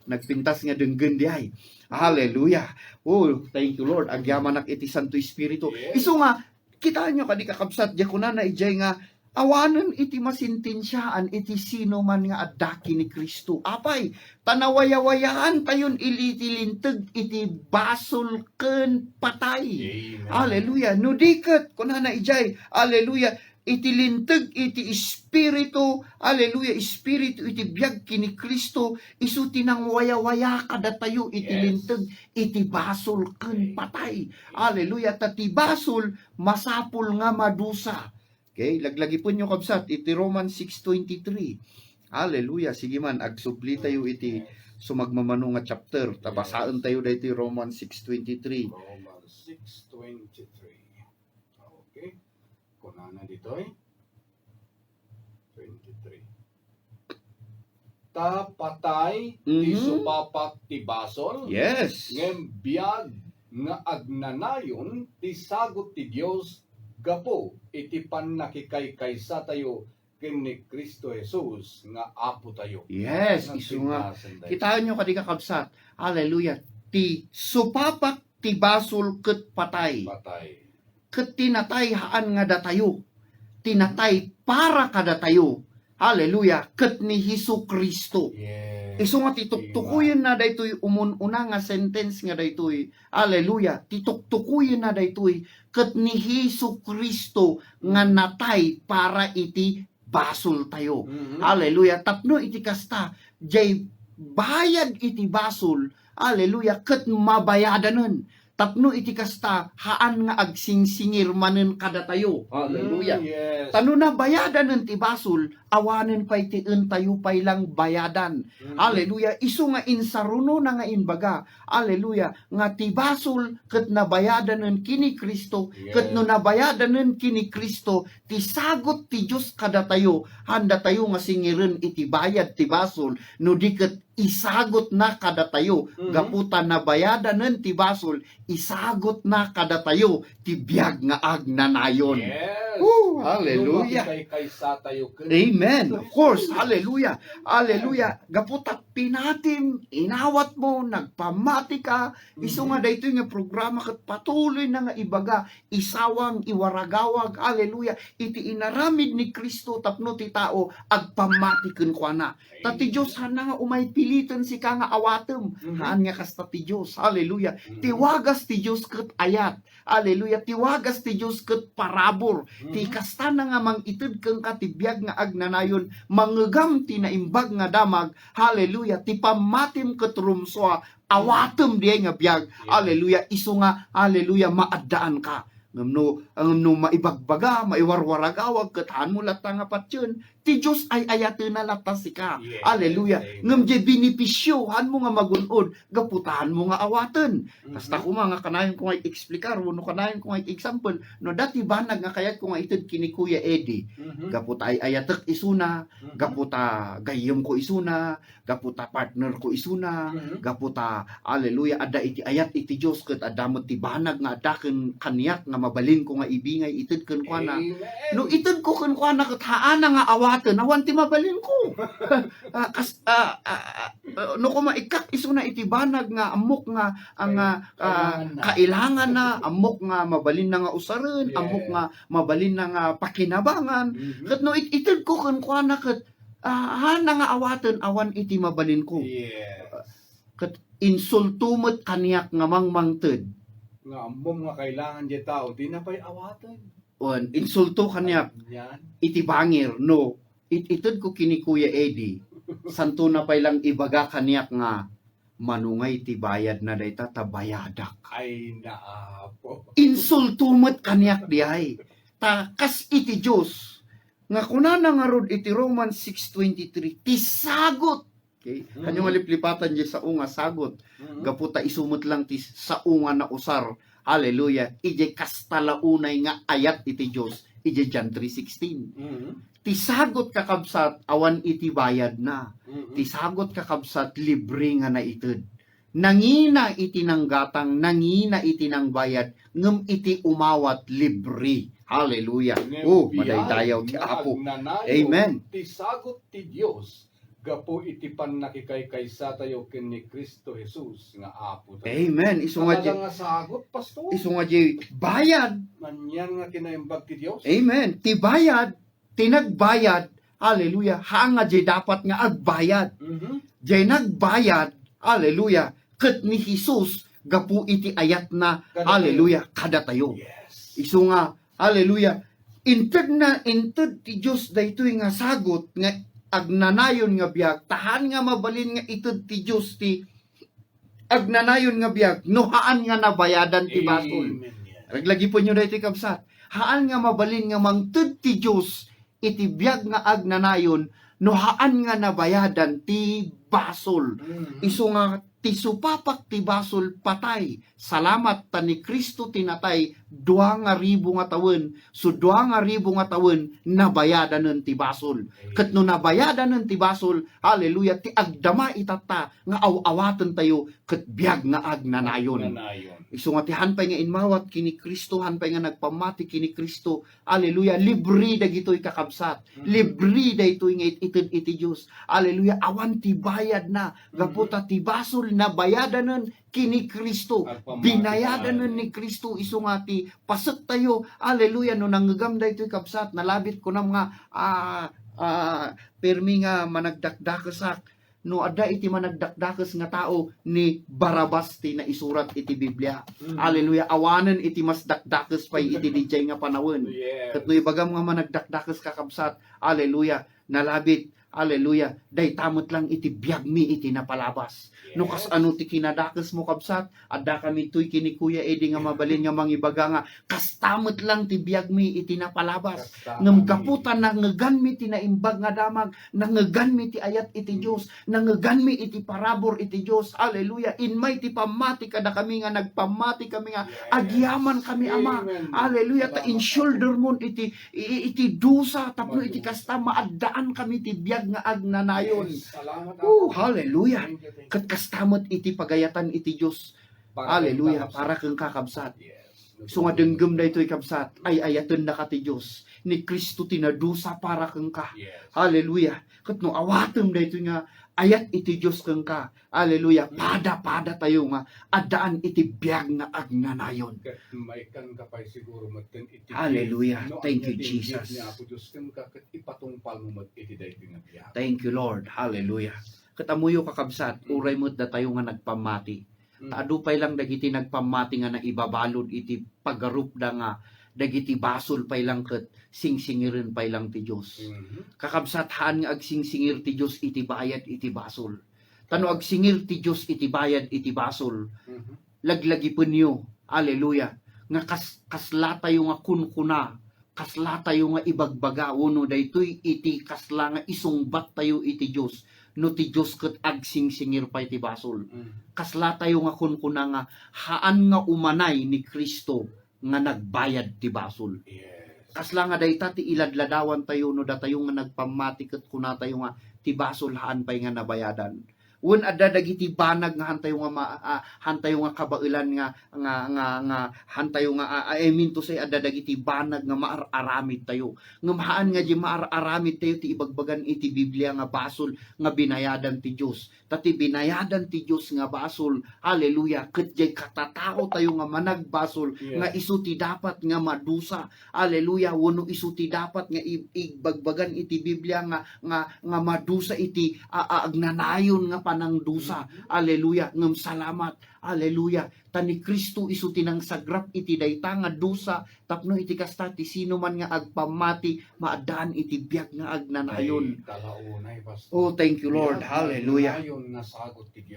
Nagpintas nga denggen diay. Hallelujah. Thank you Lord. Agyaman nak iti Santo Espiritu. Isu nga kita nyo kadi kakabsat di kunana ijay nga awanen iti masintensyaan iti sino man nga adda ni Kristo. Apay, tanawayawayaan tayon ilitilinteg iti basol ken patay. Amen. Hallelujah. No diket kunana ijay. Hallelujah. Iti linteg iti espiritu, hallelujah, espiritu iti biag kini Kristo, isu tinang waya-waya kada tayo iti linteg iti basol ken patay. Hallelujah, tati basol masapul nga madusa. Okay, laglagi po nyo kabsat iti Romans 6:23. Hallelujah, sige man agsubli tayo iti sumagmamano nga chapter. Tabasaan tayo dito Romans 6:23. Romans 6:23. Okay. Kunana dito ta patay ti Mhm. supapak ti basol. Yes. Ngem biag nga agnanayon ti sagot ti Dios gapo iti pannakikaykaysa tayo ken ni Kristo Jesus nga Apo tayo. Yes, isu nga. Nagpignasan tayo. Kitaan nyo kadi kakabsat. Hallelujah. Ti supapak ti basol ket patay. Patay. Ket tinatay haan nga datayo. Tinatay para kada tayo. Hallelujah. Ket ni Hesu Kristo. Yes. Isu nga tituktukuyin na daytoy umun-una nga sentence nga daytoy. Hallelujah. Tituktukuyin na daytoy ket ni Hesu Kristo nga natay para iti basol tayo. Mhm. Hallelujah. Tapno iti kasta jay bayad iti basol. Hallelujah. Ket mabayadanen. Tapno iti kasta haan nga agsingsingir manen kada tayo. Hallelujah. Yes. Tano na bayadanen ti basol, awanen pay ti tayo pay lang bayadan. Mhm. Hallelujah. Isu nga insaruno na nga inbaga. Hallelujah. Nga ti basol ket nabayadanen kini Kristo, ket no nabayadanen kini Kristo, ti sagot ti Dios kada tayo, handa tayo nga singiren iti bayad ti basol, no di ket isagot na kada tayo, Mhm. gaputa nabayadanen ti basol, isagot na kada tayo, ti biag nga agnanayon. Yes. Woo, hallelujah. Kaysa tayo ken Amen. Kristo Of course. Jesus. Hallelujah. Hallelujah. Gaputat pinatim, inawat mo, nagpamati ka. Isu nga daytoy nga programa ket patuloy na nga ibaga, isawang iwaragawag. Hallelujah. Iti inaramid ni Kristo tapno ti tao agpamati ken kuana. Tati Dios hana nga umay piliton si ka nga awatem. Mhm. Haan nga kasta ti Dios. Hallelujah. Mhm. Tiwagas ti Dios ket ayat. Hallelujah. Tiwagas ti Dios ket parabor. Mhm. Ti kasta na nga mang ited kang katibiyag nga agnanayon, mangegam ti naimbag nga damag, hallelujah, ti pamatim ket rumswa, awatem diay nga biyag, hallelujah, isu nga, hallelujah, maaddaan ka. No, maibagbaga, maiwarwaragawag, ket haan mo lata nga patyon, ti Diyos ay ayaten na lata sika. Yes. Hallelujah. Amen. Ngem di benepisyo, haan mo nga magunod, gaputahan mo nga awaten. Mhm. Basta ko mga kanayon ko nga i-explikar, no kanayon ko nga example, no dati banag nga kayat ko nga ited kini Kuya Eddie, Mhm. gaputa ay ayatek isuna, Mhm. gaputa gayem ko isuna, gaputa partner ko isuna, Mhm. gaputa hallelujah ada iti ayat iti Dios ket adamot ti banag nga ada ken kaniyak nga mabalin ko nga ibingay ited ken kuana. Amen. No ited ko ken kuana ket haan na nga awaten awan ti mabalin ko. No ko maikak isuna iti banag nga amok nga ang Kailangan na. kailangan na amok nga mabalin na nga usaren, Yes. amok nga mabalin na nga pakinabangan. Mhm. Ket no ited ko ken kuana ket hana nga awaten awan iti mabalin ko. Yes. Insultumot kaniyak nga mangmangted. Nga ambom nga kailangan di tao, di na pa'y awatan. On insulto kaniyak Yan. iti bangir no. Ited ko kini Kuya Eddie. Santo na pay lang ibaga kaniyak nga manungay ti bayad na dayta tabayadak. Ay naapo. Insultumot kaniyak diay. Kas iti Dios nga kunana nga rod iti Romans 6:23 ti sagot. Okay? Kanyo nga liplipatan di sa unga sagot. Mhm. Gaputa isumot lang ti sa unga na usar. Hallelujah. Ije kastalaunay nga ayat iti Dios. Ije John 3:16. Mhm. Ti sagot kakabsat awan iti bayad na. Mhm. Ti sagot kakabsat libre nga na ited. Nangina iti nanggatang, nangina iti nang bayad, ngem iti umawat libre. Hallelujah. Oh, madaydayaw ti Apo. Amen. Ti sagot ti Dios gapo iti pannakikaykaysa tayo ken ni Kristo Jesus nga Apo tayo. Amen. Isu nga di, Talaga nga sagot, pastor. isu nga di bayad. Manyan nga kinaimbag ti Dios. Amen. Ti bayad, tinagbayad. Hallelujah. Haan nga di dapat nga agbayad. Mhm. Di nagbayad. Hallelujah. Ket ni Jesus gapu iti ayat na Kada hallelujah kada tayo. Yes. Isu nga hallelujah. Inted ti Dios daytoy nga sagot nga agnanayon nga biag tahan nga mabalin nga ited ti Dios ti agnanayon nga biag no haan nga nabayadan ti basol. Amen. Yan. Raglagi po nyo daytoy kabsat. Haan nga mabalin nga mangted ti Dios iti biag nga agnanayon no haan nga nabayadan ti basol. Mhm. Isu nga ti supapak ti basol patay. Salamat ta ni Kristo tinatay 2,000 nga tawen. So 2,000 nga tawen nabayadanen ti basol. Ket no nabayadanen ti basol, hallelujah, ti agdama itata nga awaten tayo ket biag nga agnanayon. Isu nga ti hanpay nga inmawat kini Kristo, hanpay nga nagpamati kini Kristo, hallelujah, libre dagitoy kakabsat. Libre daytoy nga ited iti Dios. Hallelujah, awan ti bayad na gaputa ti basol na bayadanen kini Kristo. Binayadanen ni Kristo isu nga ti pasek tayo. Hallelujah, no nanggagam daytoy kabsat, nalabit ko na mga permi nga managdakdakesak. No adda iti managdakdakes nga tao ni Barabas ti na isurat iti Biblia. Hallelujah, awanen iti mas dakdakes pay iti dijay nga panawon. Ket no ibagam nga managdakdakes kakabsat, hallelujah, nalabit, hallelujah, day tamot lang iti biag mi iti napalabas. No kas ano ti kinadakes mo kabsat, adda kami tuy kini Kuya Eddie nga mabalin nga mangibaga nga kas tamot lang ti biag mi iti napalabas. Ngem kaputan nangegan mi ti naimbag nga damag, nangegan mi ti ayat iti Dios, nangegan mi iti parabor iti Dios. Hallelujah, inmay ti pamati kada kami nga nagpamati kami nga agyaman kami Ama. Hallelujah, ta in shoulder mon iti dusa tapno iti kasta maaddaan kami ti biag nga agnanayon. Hallelujah. Ket kastamot iti pagayatan iti Dios. Hallelujah, para kang kakabsat. So nga denggem daytoy kabsat, ay ayaten na ka ti Dios. Ni Kristo tinadusa para kang ka. Hallelujah. Ket no awatem daytoy nga ayat iti Dios kang ka. Hallelujah. Pada tayo nga addaan iti biag nga agnanayon. May kan kapay siguro maten iti. Hallelujah. Thank you, Jesus. Thank you, Lord. Hallelujah. Katamuyo kakabsat, uray mo't datayo nga nagpamati. Taadupay lang dagiti nagpamati nga naibabalod iti paggarup da nga dagiti basol pay lang ket singsingiren pay lang ti Dios. Kakabsat haan nga agsingsingir ti Dios iti bayad iti basol. Tano agsingir ti Dios iti bayad iti basol. Laglagi penyo. Hallelujah. Nga kasla tayo nga kunkuna. Kasla tayo nga ibagbaga uno daytoy iti kasla nga isungbat tayo iti Dios. No ti Dios ket agsingsingir pay ti basol. Kasla tayo nga kunkuna nga haan nga umanay ni Kristo nga nagbayad ti basol. Kasla nga dayta ti iladladawan tayo no datayo nga nagpamati ket kuna tayo nga ti basol haan pay nga nabayadan. Wen adda dagiti banag nga hantayo nga kabaelan nga hantayo nga I mean to say adda dagiti banag nga maararamid tayo. Ngem haan nga di maararamid tayo ti ibagbagan iti Biblia nga basol nga binayadan ti Dios. Tati binayadan ti Dios nga basol. Hallelujah. Ket jay katatao tayo nga managbasol nga isu ti dapat nga madusa. Hallelujah. Wenno isu ti dapat nga ibagbagan iti Biblia nga madusa iti agnanayon nga panang dusa. Hallelujah. Ngem salamat. Hallelujah. Tani Kristo isu tinang sagrap iti dayta nga dusa tapno iti kasta ti sino man nga agpamati maadaan iti biag nga agnanayon. Oh, thank you Lord. Hallelujah.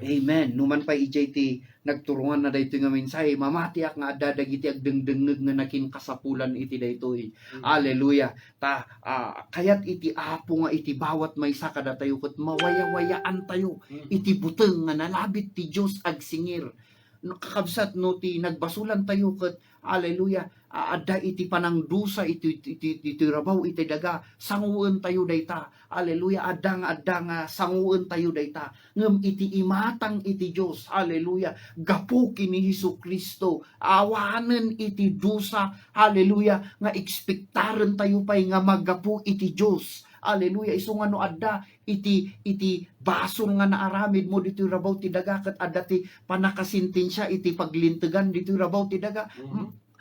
Amen. Numan pa ijay ti nagturungan na daytoy nga mensahe, mamatiak nga adda dagiti agdengdengeg nga nakin kasapulan iti daytoy. Hallelujah. Kayat iti apo nga iti bawat maysa kada tayo ket mawaya-wayaan tayo iti buteng nga nalabit ti Dios agsingir. No kakabsat no ti nagbasulan tayo ket hallelujah adda iti panangdusa iti rabaw iti daga sanguon tayo dayta. Hallelujah. Adda nga sanguon tayo dayta. Ngem iti imatang iti Dios. Hallelujah. Gapu kini Hesukristo. Awanen iti dusa. Hallelujah. Nga ekspektaren tayo pay nga maggapu iti Dios. Hallelujah. Isu nga no adda iti basol nga naaramid mo dito rabaw ti daga ket adda ti panakasintensya iti paglintegan dito rabaw ti daga.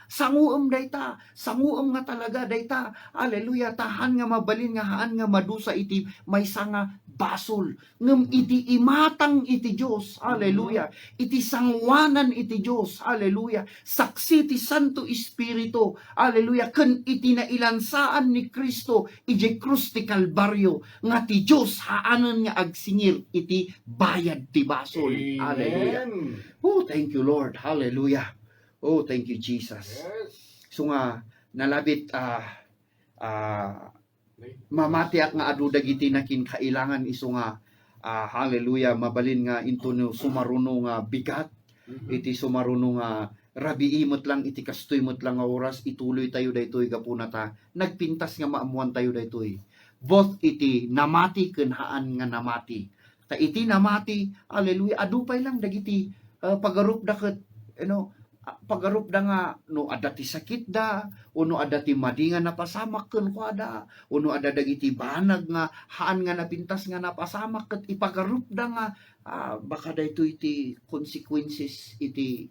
Sanguom dayta, sanguom nga talaga dayta. Hallelujah. Tahan nga mabalin nga haan nga madusa iti maysa nga basol. Ngem iti imatang iti Dios. Hallelujah. Iti sangwanan iti Dios. Hallelujah. Saksi ti Santo Espiritu. Hallelujah. Ken iti nailansaan ni Kristo iti krus ti Kalbaryo nga ti Dios haanen nga agsingir iti bayad ti basol. Hallelujah. Oh, thank you Lord. Hallelujah. Oh, thank you, Jesus. So nga, nalabit, mamatiak nga adu dagiti nakin kailangan iso nga, hallelujah, mabalin nga into no sumaruno nga bigat, iti sumaruno nga rabiimot lang iti kastoymot lang nga oras ituloy tayo daytoy gapuna ta nagpintas nga maamuan tayo daytoy both iti namati ken haan nga namati ta iti namati hallelujah adupay lang dagiti pagarup da ket pagarup da nga no adda ti sakit da uno adda ti madingan napasamak ken kuada uno adda dagiti banag nga haan nga napintas nga napasamak ket ipagarup da nga baka daytoy iti consequences iti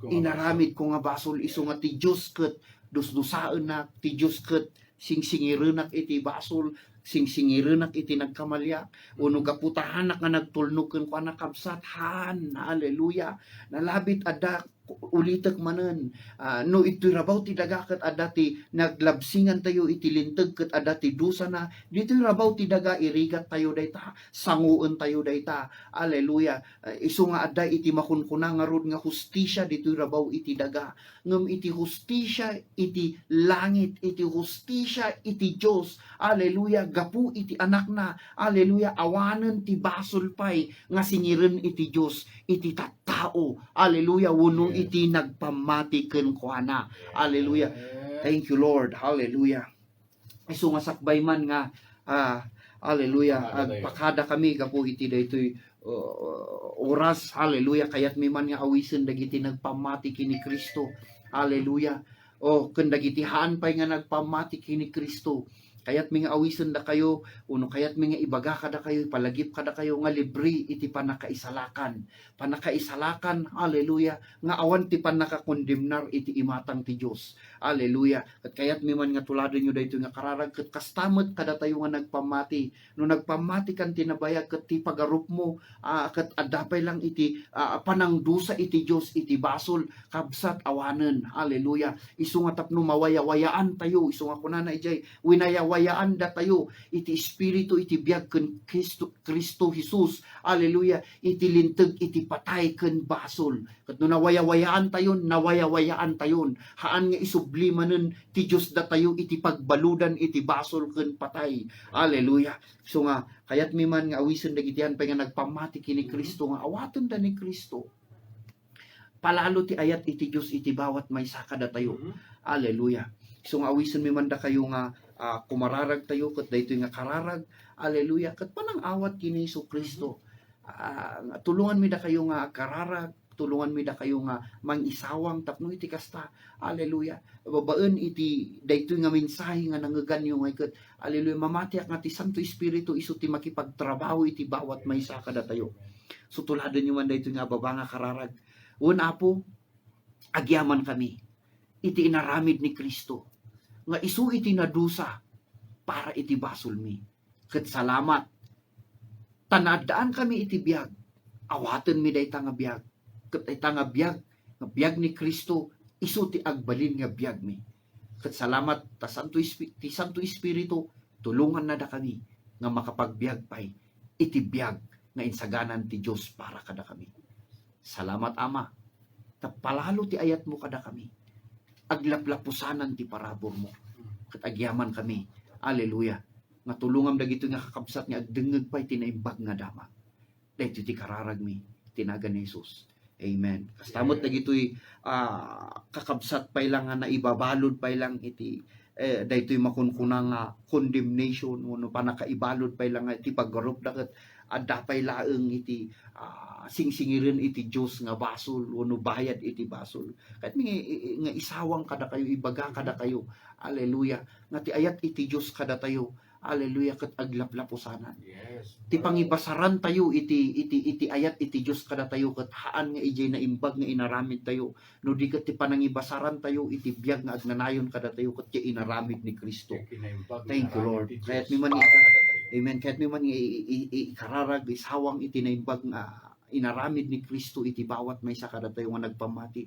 inaramid ko nga basol isu nga ti Dios ket dusdusaen na ti Dios ket singsingirenak iti basol singsingirenak iti nagkamalya uno gaputahanak nga nagtulnog ken kuana kabsathan haleluya nalabit adda ulitek manen no iti rabaw ti daga ket adda ti naglabsingan tayo iti linteg ket adda ti dusa na dito rabaw ti daga irigat tayo dayta sanguon tayo dayta haleluya isu nga adda iti makunkuna nga rod nga hustisya dito rabaw iti daga ngem iti hustisya iti langit iti hustisya iti Dios haleluya gapu iti anak na haleluya awanen ti basol pay nga singiren iti Dios iti tattao haleluya wenno iti nagpamati ken kuana haleluya thank you Lord haleluya isu nga sakbay man nga haleluya agpakada kami gapu iti daytoy oras haleluya kayat mi man nga awisen dagiti nagpamati kini Kristo haleluya ken dagiti haan pay nga nagpamati kini Kristo kayat mi nga awisen da kayo uno kayat mi nga ibaga kada kayo palagip kada kayo nga libre iti panakaisalakan haleluya nga awan ti panakakondemnar iti imatang ti Dios haleluya ket kayat mi man nga tuladon nyo daytoy nga kararag ket kastamot kada tayo nga nagpamati no nagpamati kan tinabayag ket ti pagarup mo ket adapay lang iti panangdusa iti Dios iti basol kabsat awanen haleluya isu nga tapno mawayawayaan tayo isu nga kunana ijay winayawayaan da tayo iti espiritu iti biag ken Kristo Jesus haleluya iti linteg iti patay ken basol ket no nawayawayaan tayon haan nga isublimanen ti Dios da tayo iti pagbaludan iti basol ken patay haleluya so nga kayat mi man nga awisen dagitian pay nga nagpamati kini Kristo nga awaten da ni Kristo palalo ti ayat iti Dios iti bawat maysa kada tayo haleluya so nga awisen mi man da kayo nga kumararag tayo ket daytoy nga kararag haleluya ket panang awat kini Hesus Kristo tulungan mi da kayo nga kararag tulungan mi da kayo nga mangisawang tapno iti kasta haleluya babaen iti daytoy nga mensahe nga nangeganyo nga ket haleluya mamatiak nga ti Santo Espiritu isu ti makipagtrabaho iti bawat maysa kada tayo so tuladen nyo man daytoy nga baba nga kararag una po agyaman kami iti inaramid ni Kristo nga isu iti nadusa para iti basol mi ket salamat tanadaan kami iti biag awaten mi dayta nga biag ket dayta nga biag ni Kristo isu ti agbalin nga biag mi ket salamat ta ti Santo Espiritu tulungan na da kami nga makapagbiag pay iti biag nga insaganan ti Dios para kada kami salamat Ama ta palalo ti ayat mo kada kami aglaplapusanan ti parabor mo ket agyaman kami haleluya nga tulungam dagito nga kakabsat nga agdengeg pay tinaimbag nga dama daytoy ti kararag mi tinagan ni Jesus amen kastamot dagitoy kakabsat pay lang nga naibabalod pay lang iti daytoy makunkuna nga condemnation wenno panakaibalod pay lang nga iti paggarup daket adda pay laeng iti singsingiren iti Dios nga basol wenno bayad iti basol ket nga isawang kada kayo ibaga kada kayo haleluya nga ti ayat iti Dios kada tayo haleluya ket aglaplapusanan ti pangibasaran tayo iti ayat iti Dios kada tayo ket haan nga ijay na imbag nga inaramid tayo no di ket ti panangibasaran tayo iti biag nga agnanayon kada tayo ket ti inaramid ni Kristo thank you Lord kayat mi man amen kayat mi man ikararag isawang iti naimbag nga inaramid ni Kristo iti bawat maysa kada tayo nga nagpamati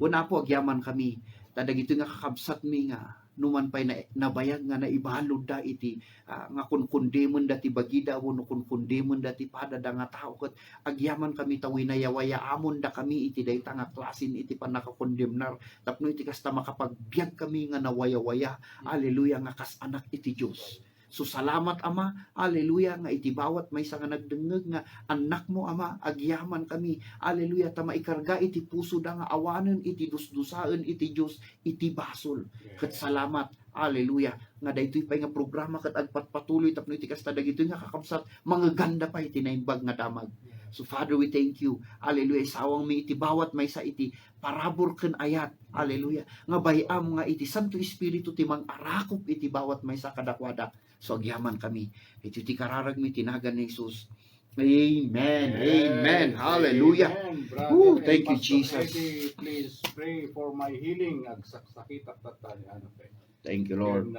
una po agyaman kami dagito nga kakabsat mi nga numan pay nabayag nga naibalod da iti nga kunkundemon dati bagida wenno kunkundemon dati padada nga tao ket agyaman kami ta winayawayaamon da kami iti dayta nga klasen iti panakakondemnar tapno iti kasta makapagbiag kami nga nawayawaya haleluya nga kas anak iti Dios So salamat Ama, hallelujah, nga iti bawat may nga nagdengeg nga anak mo Ama, agyaman kami, hallelujah, ta maikarga iti puso da nga awanen iti dusdusaen iti Dios iti basol. Ket salamat, hallelujah, nga daytoy pay nga programa ket agpatpatuloy tapno iti kasta dagitoy nga kakabsat mga ganda pa iti naimbag nga damag. So Father, we thank you, hallelujah, sawang mi iti bawat may sa iti parabor ken ayat, hallelujah, nga bayam nga iti Santo Espiritu ti mang-arakop iti bawat may sa kadakwada. So agyaman kami, iti ti kararag mi tinagan ni Jesus. Amen, amen, hallelujah. Amen, brother. Woo, And thank you, Pastor Jesus. Eddie, please pray for my healing. Agsakit at tatay. Ano pa? Thank you, Lord. And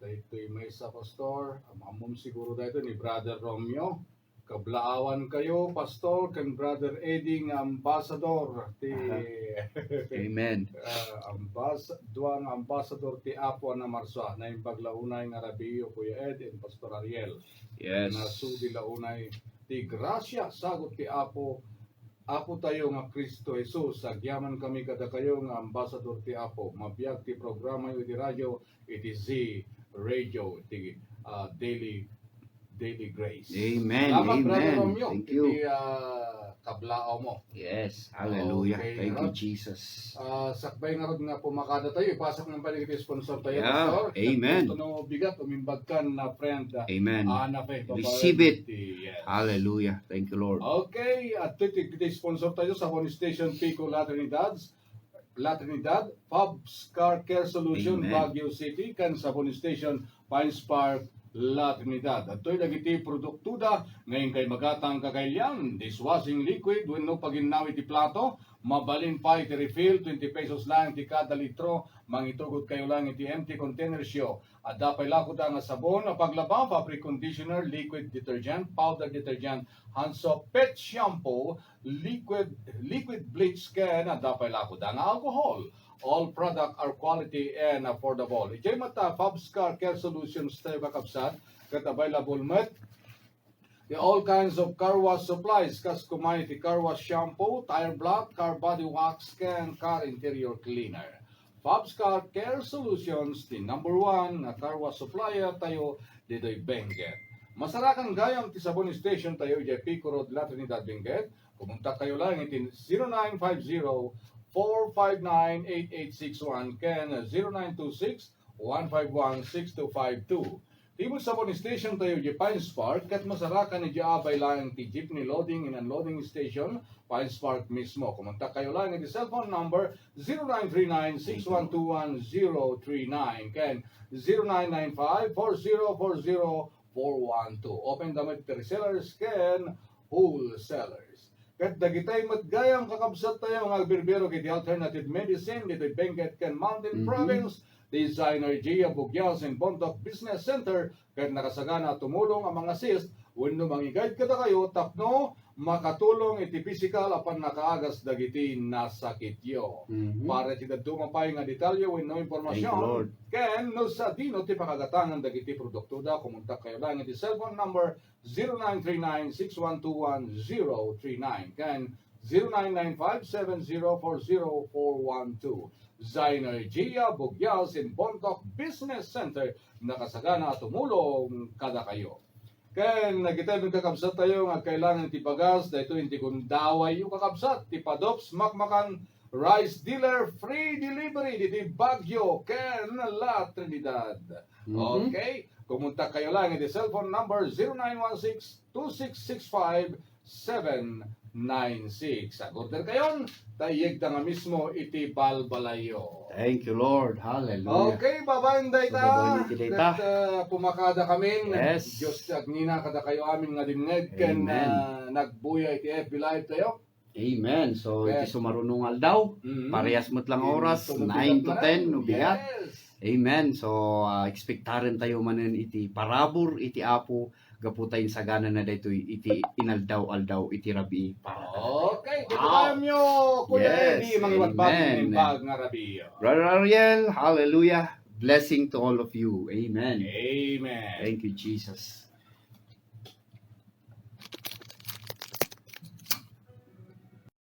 dahito may sa pastor, amam siguro dahito ni Brother Romeo. Kablaawan kayo, pastor, kan Brother Eddie nga ambassador ti Amen. duang ambassador ti Apo na Marswa na yung paglaunay nga Rabio Kuya Ed and Pastor Ariel. Yes. Na sudi launay ti grasya sagot ti Apo tayo nga Kristo Jesus, agyaman kami kada kayo nga ambassador ti Apo, mabiyag ti programa iti radyo, iti Z Radio, iti Daily Grace. Amen, Salamat, amen. Brother Romeo, Thank you. iti kablao mo. Yes, hallelujah. Okay, Thank you, Lord. Jesus. Sakbay nga rod nga pumakada tayo, ipasok ng paligid sponsor tayo, Yeah, pastor. amen. Ito no bigat, umimbag ka na friend, Amen. Ana Fe. Receive it. Yes. Hallelujah. Thank you, Lord. Okay, at iti sponsor tayo sa Honey Station Pico Latrinidad, Fabs Car Care Solution, Amen. Baguio City, kan sa Honey Station Pines Park, La Trinidad. At to'y lagiti produktuda ngayon kay magatang kagaylan, dishwashing liquid, wenno paginaw iti plato, mabalin pa iti refill, 20 pesos lang iti kada litro, mangitugot kayo lang iti empty container show. At dapay lako da nga sabon, na paglaba, fabric conditioner, liquid detergent, powder detergent, hand soap, pet shampoo, liquid bleach can, at dapay lako da nga alcohol. All product are quality and affordable. Ijay mata Fabs Car Care Solutions tayo kakabsat, kat available met the all kinds of car wash supplies, kas kumain ti car wash shampoo, tire block, car body wax, can car interior cleaner. Fabs Car Care Solutions, the #1 na car wash supplier tayo dito'y Benguet. Masarakan gayam ti Sabon Station tayo ijay Pico Road, La Trinidad, Benguet. Pumunta kayo lang iti 0950-459-8861 ken 0926-151-6252. Timod sa Sabon Station tayo di Pines Park kat masarakan ni abay lang ti jeepney loading and unloading station Pines Park mismo. Kumontak kayo lang iti cellphone number 0939-6121-039 ken 0995-4040-412. Open damit per resellers ken wholesalers. Kat dagitay matgayang kakabsat tayo mga birbero kiti alternative medicine dito Benguet ken Mountain Province, Designer Gia Bugyas and Bondoc Business Center kat nakasagana tumulong ang mga cyst wenno mangigayad kada kayo tapno makatulong iti physical apan nakaagas dagiti nasakityo. Para ti dumapay nga detalye wenno Thank you, impormasyon Lord. ken no sa dino ti pakagatangan dagiti produkto da kumontak kayo lang iti cellphone number 0939-6121-039 ken 0995-7040-412. Zainer Gia Bugyas in Bondoc Business Center nakasagana tumulong kada kayo. Ken nagitay ng kakabsat tayo nga kailangan ti pagas dahito hindi kundaway yung kakabsat ti Padops Makmakan Rice Dealer free delivery diti Baguio ken La Trinidad. Okay, kumunta kayo lang iti cellphone number 0916-2665-796. Order kayon tayeg nga mismo iti Balbalayo. Thank you, Lord. Hallelujah. Okay, babayan day So, ta. babayan iti dayta. Pumakada kami. Yes. Diyos agnina kada kayo amin nga dinngeg ken Amen. nagbuya iti FB Live tayo. Amen. So, Yes. iti sumarunungal daw. Parehas mo't lang oras, 9 to 10, no bigat. Yes. Amen. So, expectaren tayo manen iti parabor, iti apo, gaputay sagana na dito iti inaldaw-aldaw, iti rabi para. Okay, Wow. kita nyo, Kuya Yes. Eddie, mga iwatbagin Amen. ng bag nga rabi. Brother Ariel, hallelujah. Blessing to all of you. Amen. Amen. Thank you, Jesus.